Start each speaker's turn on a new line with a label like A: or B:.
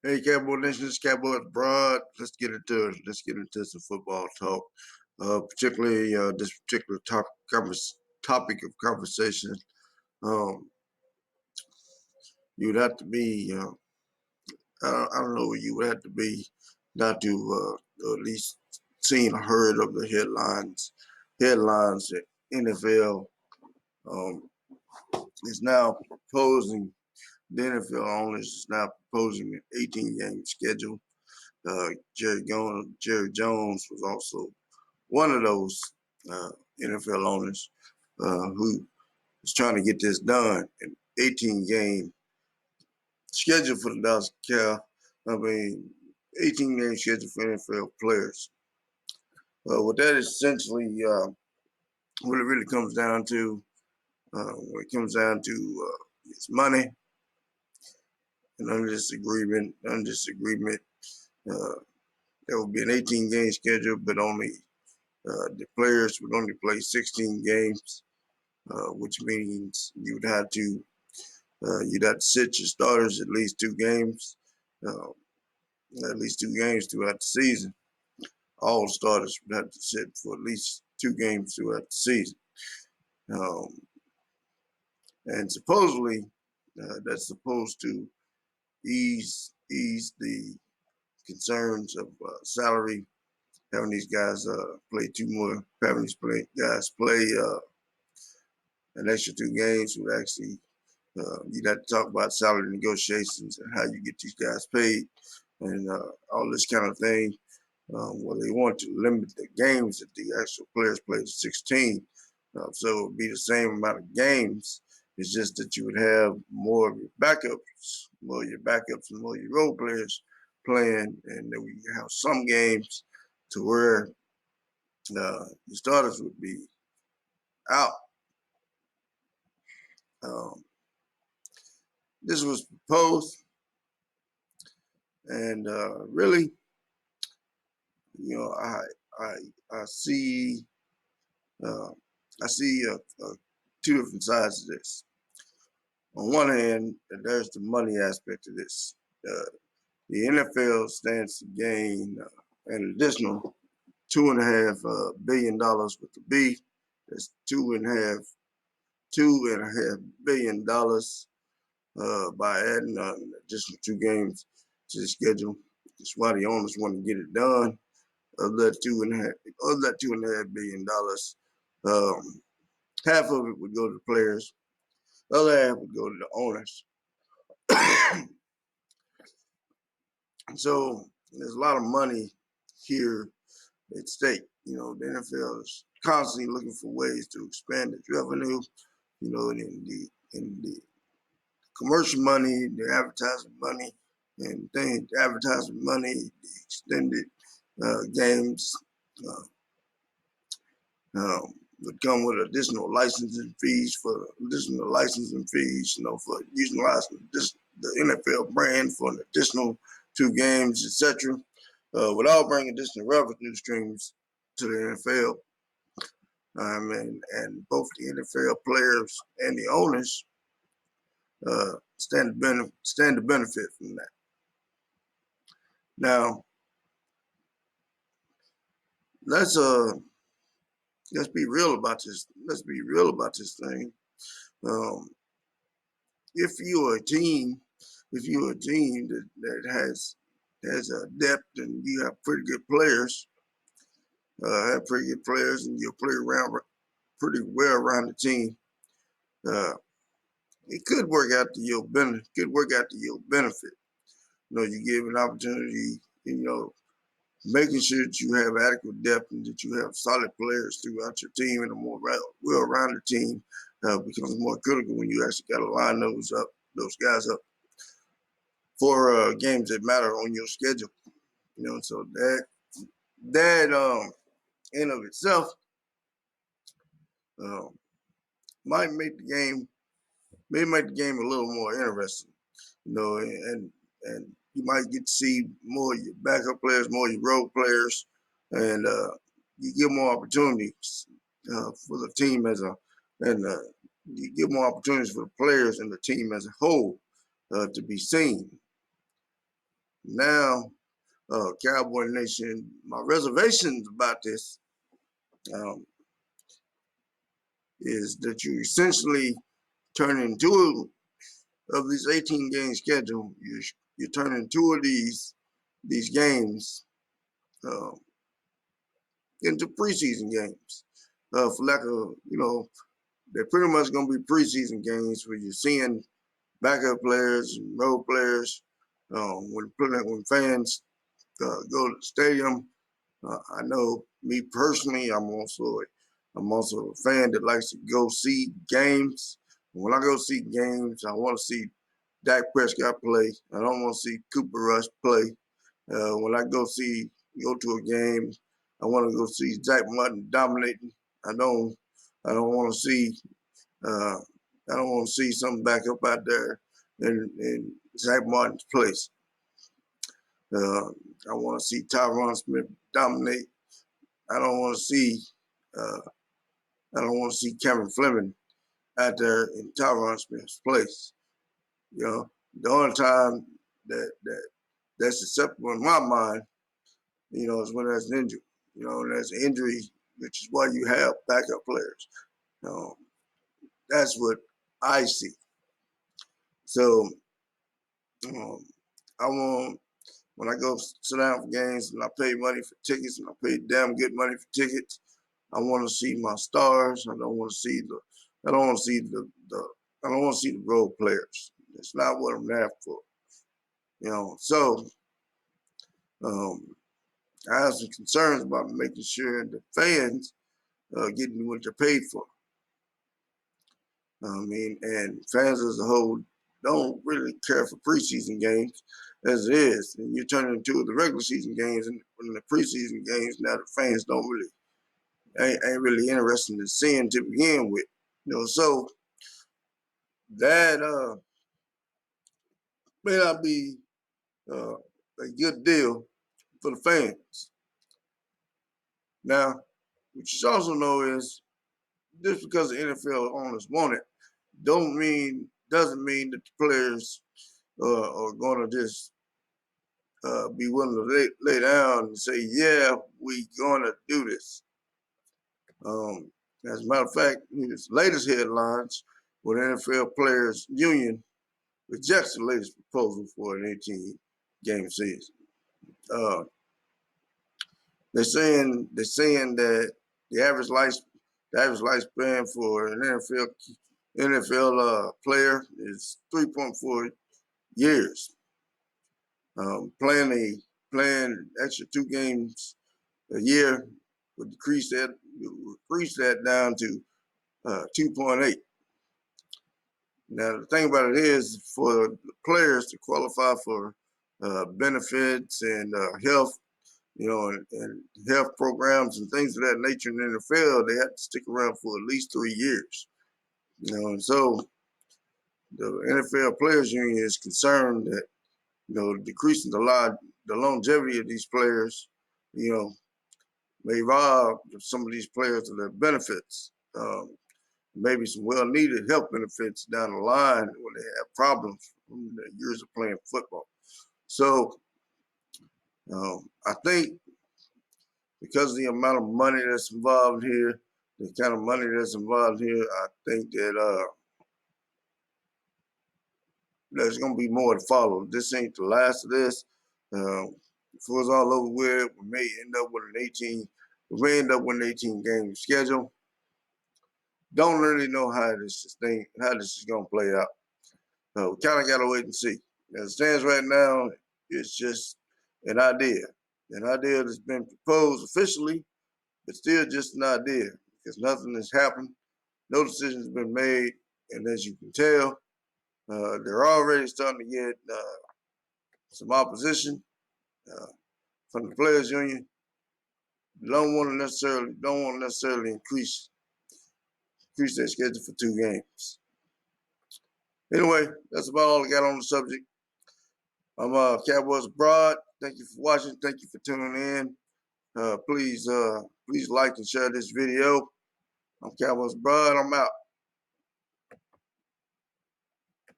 A: Hey, Cowboy Nation, this is Cowboys Broad. Let's get into some football talk. Particularly this particular topic of conversation. Um, you'd have to be, I don't know where you would have to be not to at least seen or heard of the headlines. Headlines that NFL um, is now proposing. The NFL owners is now proposing an 18-game schedule. Jerry Jones was also one of those uh, NFL owners who was trying to get this done. An 18 game schedule for the Dallas Cow. I mean, 18 game schedule for NFL players. What that essentially, what it really comes down to, when it comes down to is money. And under this agreement, uh, there will be an 18 game schedule, but only the players would only play 16 games, which means you'd have to sit your starters uh, at least 2 games throughout the season. All starters would have to sit for at least 2 games throughout the season. Um, and supposedly, that's supposed to ease the concerns of salary, having these guys having guys play an extra 2 games would actually you'd have to talk about salary negotiations and how you get these guys paid and all this kind of thing. Well, they want to limit the games that the actual players play to 16. So it would be the same amount of games. It's just that you would have more of your backups and more of your role players playing, and then we have some games to where the starters would be out. Um, this was proposed, and really, you know, I I see uh, I see two different sides of this. On one hand, there's the money aspect of this. The NFL stands to gain an additional $2.5 billion with the B. That's $2.5 billion by adding an additional 2 games to the schedule. That's why the owners want to get it done. Of that $2.5 billion, half of it would go to the players. The other half would go to the owners. So there's a lot of money here at stake. The NFL is constantly looking for ways to expand its revenue. In the commercial money, the advertising money, and things, the advertising money, the extended games uh, would come with additional licensing fees, for utilizing the NFL brand for an additional 2 games, etc. Would all bring additional revenue streams to the NFL. And both the NFL players and the owners stand to benefit from that. Now, let's uh let's be real about this. Let's be real about this thing. Um, if you're a team, that has a depth and you have pretty good players, and you play around pretty well around the team, uh, it could work out to your benefit. You give an opportunity. Making sure that you have adequate depth and that you have solid players throughout your team and a more well-rounded team becomes more critical when you actually got to line those guys up for games that matter on your schedule. So that in of itself um, might make the game a little more interesting. And you might get to see more of your backup players, more of your role players, and you give more opportunities for the team and you give more opportunities for the players and the team as a whole to be seen. Now, Cowboy Nation, my reservations about this um, is that you essentially turn into of this 18 game schedule. You're turning two of these games uh, into preseason games. For lack of, they're pretty much going to be preseason games where you're seeing backup players and role players. When fans go to the stadium, I know me personally, I'm also a fan that likes to go see games. When I go see games, I want to see Dak Prescott play. I don't want to see Cooper Rush play. When I go to a game, I want to go see Zach Martin dominating. I don't I don't want to see uh, I don't want to see something back up out there in Zach Martin's place. Uh, I want to see Tyron Smith dominate. I don't want to see uh, I don't want to see Cameron Fleming out there in Tyron Smith's place. The only time that's acceptable in my mind, is when there's an injury. And there's an injury, which is why you have backup players. Um, that's what I see. So um, I want when I go sit down for games and I pay money for tickets and I pay damn good money for tickets, I want to see my stars. I don't want to see the I don't want to see the role players. That's not what I'm there for. So um, I have some concerns about making sure the fans getting what they're paid for. And fans as a whole don't really care for preseason games as it is. And you turn into the regular season games and the preseason games, now the fans don't really ain't really interested in seeing to begin with. So that may not be uh, a good deal for the fans. Now, what you should also know is just because the NFL owners want it, doesn't mean that the players are going to just be willing to lay down and say, yeah, we going to do this. As a matter of fact, his latest headlines with the NFL Players Union rejects the latest proposal for an 18-game season. Uh, they're saying that the average lifespan for an NFL player is 3.4 years. Playing extra 2 games a year would decrease that down to 2.8. Now the thing about it is, for the players to qualify for benefits and health, and health programs and things of that nature in the NFL, they have to stick around for at least 3 years. And so the NFL Players Union is concerned that decreasing the longevity of these players, you know, may rob some of these players of their benefits. Maybe some well-needed health benefits down the line when they have problems from the years of playing football. So I think because of the amount of money that's involved here, the kind of money that's involved here, I think that there's going to be more to follow. This ain't the last of this. Before it's all over with, we may end up with an 18. We may end up with an 18-game schedule. Don't really know how this is going to play out. We kind of got to wait and see. As it stands right now, it's just an idea that's been proposed officially, but still just an idea because nothing has happened. No decision has been made, and as you can tell, they're already starting to get some opposition uh, from the players' union. Don't want to necessarily increase their schedule for 2 games. Anyway, that's about all I got on the subject. I'm Cowboys Abroad. Thank you for watching. Thank you for tuning in. Please like and share this video. I'm Cowboys Abroad. I'm out.